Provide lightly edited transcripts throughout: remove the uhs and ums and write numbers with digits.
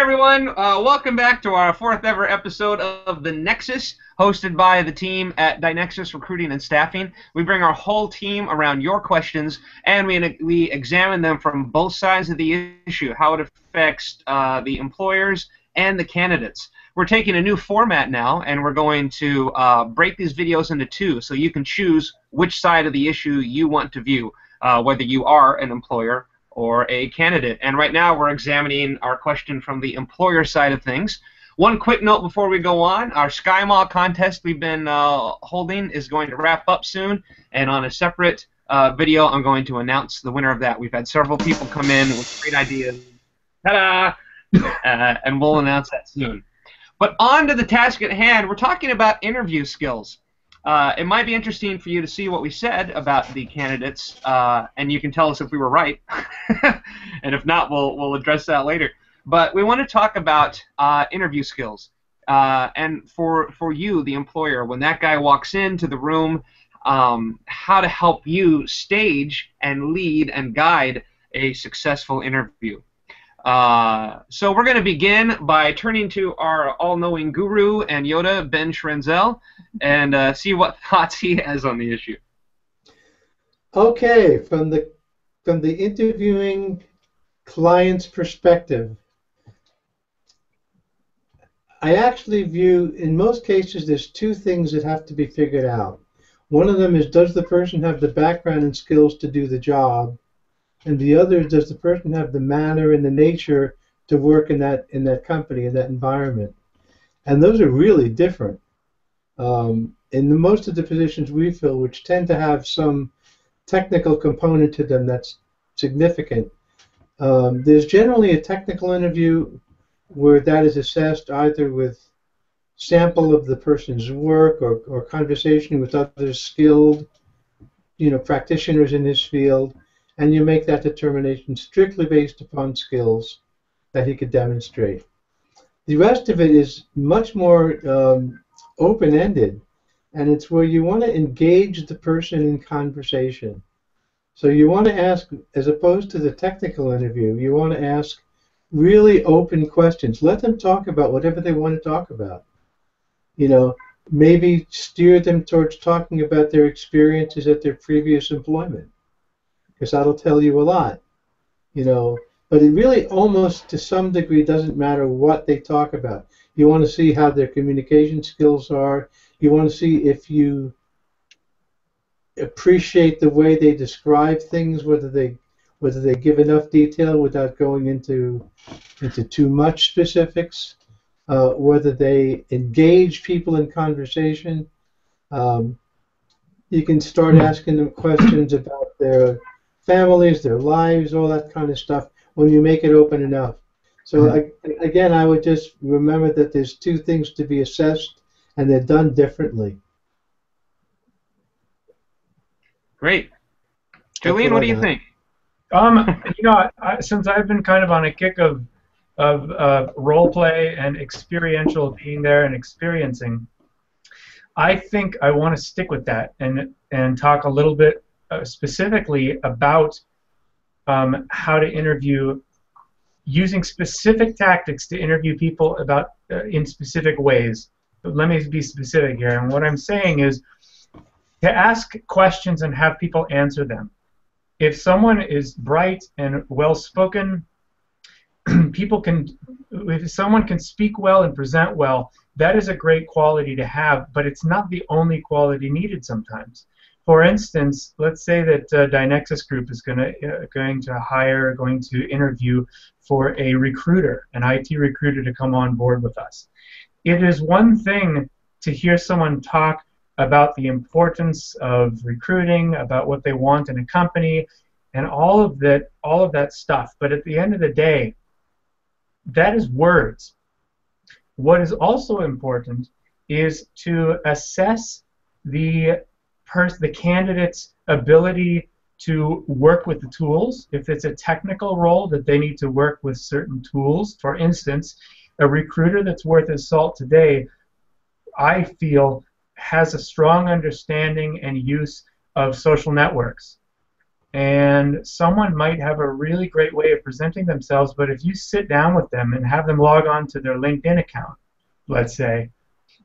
everyone. Welcome back to our fourth ever episode of the Nexus, hosted by the team at DyNexus Recruiting and Staffing. We bring our whole team around your questions, and we examine them from both sides of the issue, how it affects the employers and the candidates. We're taking a new format now, and we're going to break these videos into two, so you can choose which side of the issue you want to view, whether you are an employer or a candidate. And right now we're examining our question from the employer side of things. One quick note before we go on, our Sky Mall contest we've been holding is going to wrap up soon, and on a separate video I'm going to announce the winner of that. We've had several people come in with great ideas. Ta-da! And we'll announce that soon. But on to the task at hand. We're talking about interview skills. It might be interesting for you to see what we said about the candidates, and you can tell us if we were right. And if not, we'll address that later. But we want to talk about interview skills. And for you, the employer, when that guy walks into the room, how to help you stage and lead and guide a successful interview. So we're going to begin by turning to our all-knowing guru and Yoda, Ben Schrenzel, and see what thoughts he has on the issue. Okay, from the interviewing client's perspective, I actually view, in most cases, there's two things that have to be figured out. One of them is, does the person have the background and skills to do the job? And the other is, does the person have the manner and the nature to work in that company, in that environment? And those are really different. In most of the positions we fill, which tend to have some technical component to them that's significant, there's generally a technical interview where that is assessed either with sample of the person's work or conversation with other skilled, practitioners in this field, and you make that determination strictly based upon skills that he could demonstrate. The rest of it is much more open-ended, and it's where you want to engage the person in conversation. So you want to ask, as opposed to the technical interview, you want to ask really open questions. Let them talk about whatever they want to talk about. Maybe steer them towards talking about their experiences at their previous employment, because that'll tell you a lot, But it really almost, to some degree, doesn't matter what they talk about. You want to see how their communication skills are. You want to see if you appreciate the way they describe things, whether they give enough detail without going into too much specifics, whether they engage people in conversation. You can start asking them questions about their families, their lives, all that kind of stuff, when you make it open enough. So again, I would just remember that there's two things to be assessed, and they're done differently. Great. Julian, what do you think? Since I've been kind of on a kick of role play and experiential being there and experiencing, I think I want to stick with that and talk a little bit specifically about how to interview using specific tactics to interview people about in specific ways. But let me be specific here. And what I'm saying is to ask questions and have people answer them. If someone is bright and well-spoken, if someone can speak well and present well, that is a great quality to have, but it's not the only quality needed sometimes. For instance, let's say that DyNexus Group is going to interview for a recruiter, an IT recruiter, to come on board with us. It is one thing to hear someone talk about the importance of recruiting, about what they want in a company, and all of that stuff. But at the end of the day, that is words. What is also important is to assess the candidate's ability to work with the tools. If it's a technical role that they need to work with certain tools, for instance, a recruiter that's worth his salt today, I feel, has a strong understanding and use of social networks. and someone might have a really great way of presenting themselves, but if you sit down with them and have them log on to their LinkedIn account, let's say,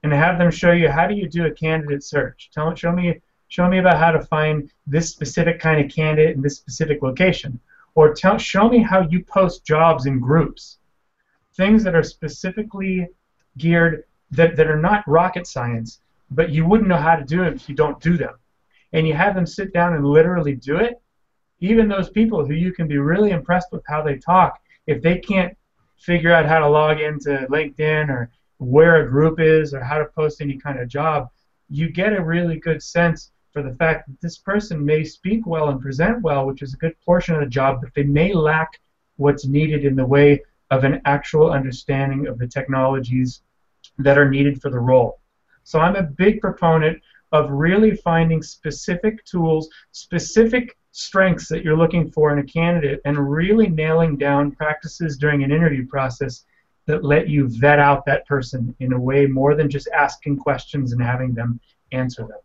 and have them show you how do you do a candidate search. Show me about how to find this specific kind of candidate in this specific location. Or show me how you post jobs in groups. Things that are specifically geared, that are not rocket science, but you wouldn't know how to do it if you don't do them. And you have them sit down and literally do it. Even those people who you can be really impressed with how they talk, if they can't figure out how to log into LinkedIn or where a group is or how to post any kind of job, you get a really good sense for the fact that this person may speak well and present well, which is a good portion of the job, but they may lack what's needed in the way of an actual understanding of the technologies that are needed for the role. So I'm a big proponent of really finding specific tools, specific strengths that you're looking for in a candidate, and really nailing down practices during an interview process that let you vet out that person in a way more than just asking questions and having them answer them.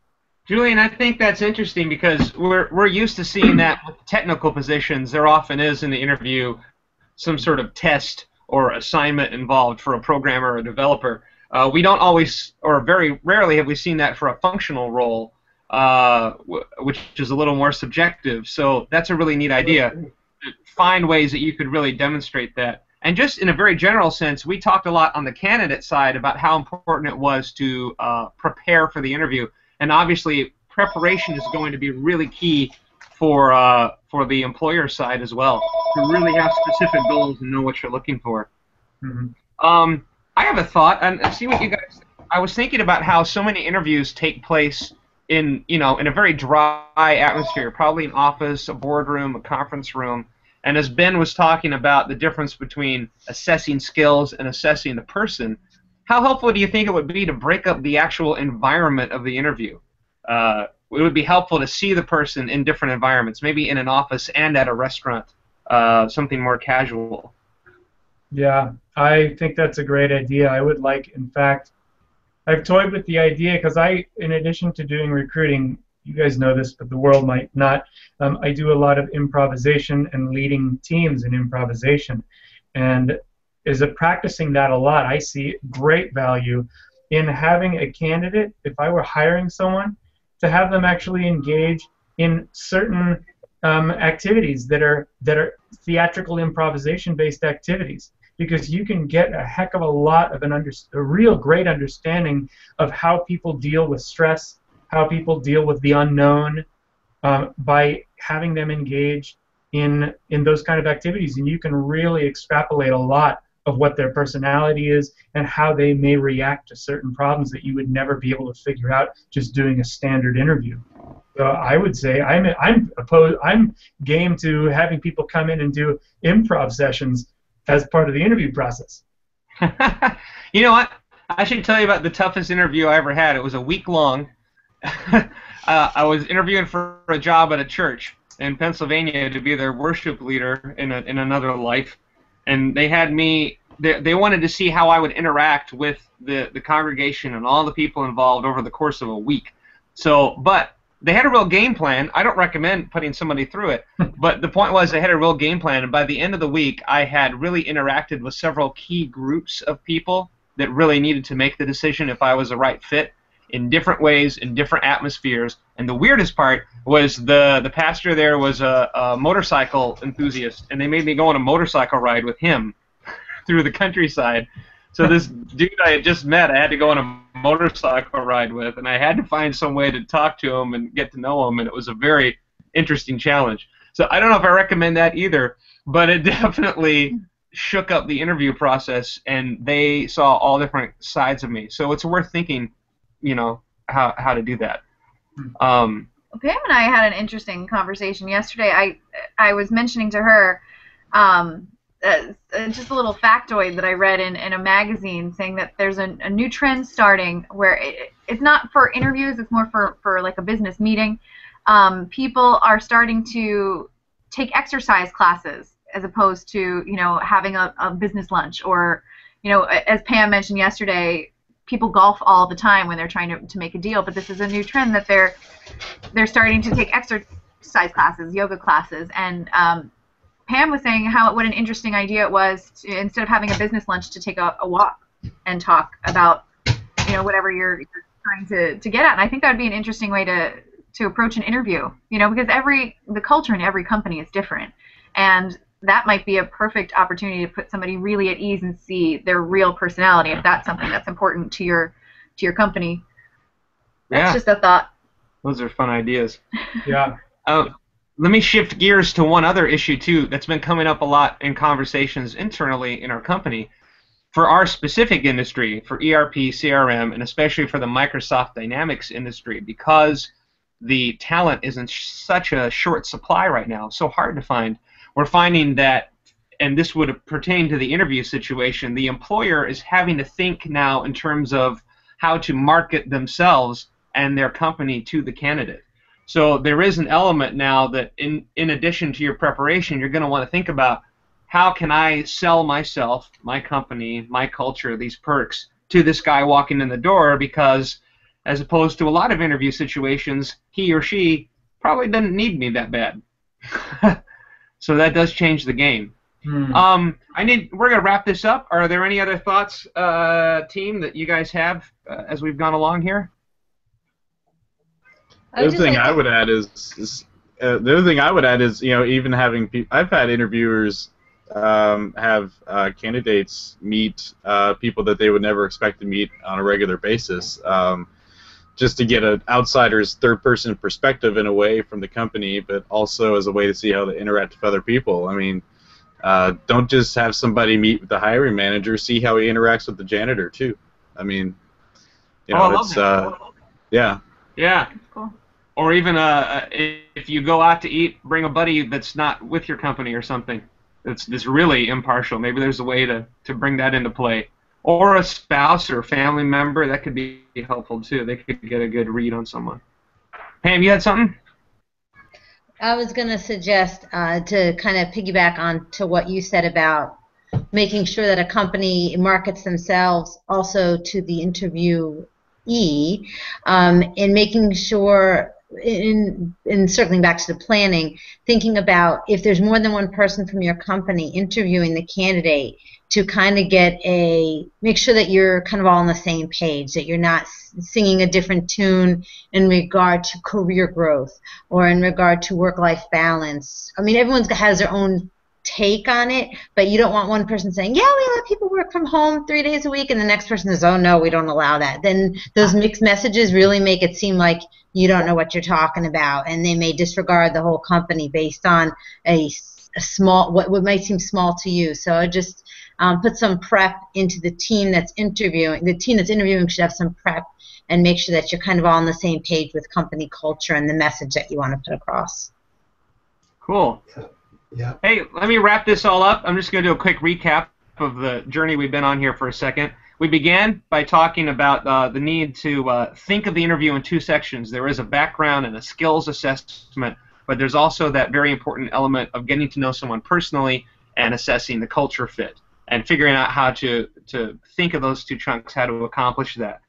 Julian, I think that's interesting because we're used to seeing that with technical positions. There often is in the interview some sort of test or assignment involved for a programmer or a developer. We don't always, or very rarely, have we seen that for a functional role, which is a little more subjective. So that's a really neat idea. Find ways that you could really demonstrate that. And just in a very general sense, we talked a lot on the candidate side about how important it was to prepare for the interview. And obviously, preparation is going to be really key for the employer side as well, to really have specific goals and know what you're looking for. Mm-hmm. I have a thought, and see what you guys. I was thinking about how so many interviews take place in a very dry atmosphere, probably an office, a boardroom, a conference room. And as Ben was talking about the difference between assessing skills and assessing the person, how helpful do you think it would be to break up the actual environment of the interview? It would be helpful to see the person in different environments, maybe in an office and at a restaurant, something more casual. Yeah, I think that's a great idea. I would like, in fact, I've toyed with the idea because in addition to doing recruiting, you guys know this, but the world might not, I do a lot of improvisation and leading teams in improvisation. And as a practicing that a lot, I see great value in having a candidate, if I were hiring someone, to have them actually engage in certain activities that are theatrical improvisation-based activities, because you can get a heck of a lot of a real great understanding of how people deal with stress, how people deal with the unknown, by having them engage in those kind of activities, and you can really extrapolate a lot of what their personality is and how they may react to certain problems that you would never be able to figure out just doing a standard interview. So I would say I'm game to having people come in and do improv sessions as part of the interview process. You know what? I should tell you about the toughest interview I ever had. It was a week long. I was interviewing for a job at a church in Pennsylvania to be their worship leader in another life, and they had me. They wanted to see how I would interact with the congregation and all the people involved over the course of a week. But they had a real game plan. I don't recommend putting somebody through it, but the point was they had a real game plan, and by the end of the week, I had really interacted with several key groups of people that really needed to make the decision if I was the right fit in different ways, in different atmospheres. And the weirdest part was the pastor there was a motorcycle enthusiast, and they made me go on a motorcycle ride with him through the countryside. So this dude I had just met, I had to go on a motorcycle ride with, and I had to find some way to talk to him and get to know him, and it was a very interesting challenge. So I don't know if I recommend that either, but it definitely shook up the interview process, and they saw all different sides of me. So it's worth thinking, how to do that. Pam and I had an interesting conversation yesterday. I was mentioning to her just a little factoid that I read in a magazine saying that there's a new trend starting where it's not for interviews, it's more for like a business meeting. People are starting to take exercise classes as opposed to having a business lunch, or as Pam mentioned yesterday, people golf all the time when they're trying to make a deal, but this is a new trend that they're starting to take exercise classes, yoga classes, and Pam was saying what an interesting idea it was to, instead of having a business lunch, to take a walk and talk about whatever you're trying to get at. And I think that would be an interesting way to approach an interview, because the culture in every company is different, and that might be a perfect opportunity to put somebody really at ease and see their real personality if that's something that's important to your company. That's just a thought. Those are fun ideas. Yeah. Let me shift gears to one other issue too that's been coming up a lot in conversations internally in our company. For our specific industry, for ERP, CRM, and especially for the Microsoft Dynamics industry, because the talent is in such a short supply right now, so hard to find, we're finding that, and this would pertain to the interview situation, the employer is having to think now in terms of how to market themselves and their company to the candidate. So there is an element now that in addition to your preparation, you're going to want to think about, how can I sell myself, my company, my culture, these perks to this guy walking in the door, because as opposed to a lot of interview situations, he or she probably doesn't need me that bad. So that does change the game. We're going to wrap this up. Are there any other thoughts, team, that you guys have as we've gone along here? The other thing I would add is, even having I've had interviewers have candidates meet people that they would never expect to meet on a regular basis, just to get an outsider's third-person perspective in a way from the company, but also as a way to see how they interact with other people. I mean, don't just have somebody meet with the hiring manager, see how he interacts with the janitor too. I mean, yeah. Yeah. Cool. Or even if you go out to eat, bring a buddy that's not with your company or something. That's really impartial. Maybe there's a way to bring that into play. Or a spouse or family member, that could be helpful too. They could get a good read on someone. Pam, you had something? I was going to suggest to kind of piggyback on to what you said about making sure that a company markets themselves also to the interviewee, and making sure, in circling back to the planning, thinking about if there's more than one person from your company interviewing the candidate, to kind of make sure that you're kind of all on the same page, that you're not singing a different tune in regard to career growth or in regard to work-life balance. I mean, everyone has their own take on it, but you don't want one person saying, yeah, we let people work from home 3 days a week, and the next person says, oh, no, we don't allow that. Then those mixed messages really make it seem like you don't know what you're talking about, and they may disregard the whole company based on a small, what might seem small to you. So just put some prep into the team that's interviewing. The team that's interviewing should have some prep and make sure that you're kind of all on the same page with company culture and the message that you want to put across. Cool. Yeah. Hey, let me wrap this all up. I'm just going to do a quick recap of the journey we've been on here for a second. We began by talking about the need to think of the interview in two sections. There is a background and a skills assessment, but there's also that very important element of getting to know someone personally and assessing the culture fit and figuring out how to think of those two chunks, how to accomplish that.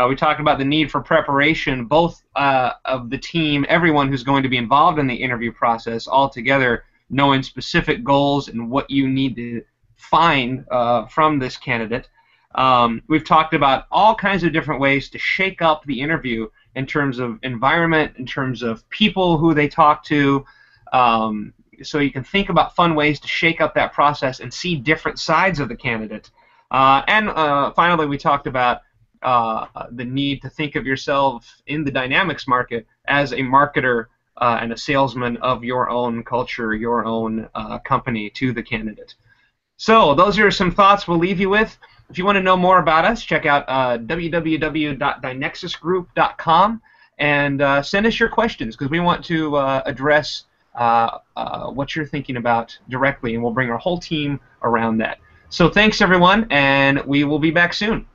We talked about the need for preparation, both of the team, everyone who's going to be involved in the interview process, all together, knowing specific goals and what you need to find from this candidate. We've talked about all kinds of different ways to shake up the interview in terms of environment, in terms of people who they talk to, so you can think about fun ways to shake up that process and see different sides of the candidate. And finally, we talked about the need to think of yourself in the Dynamics market as a marketer and a salesman of your own culture, your own company to the candidate. So those are some thoughts we'll leave you with. If you want to know more about us, check out www.dynexusgroup.com and send us your questions, because we want to address what you're thinking about directly, and we'll bring our whole team around that. So thanks, everyone, and we will be back soon.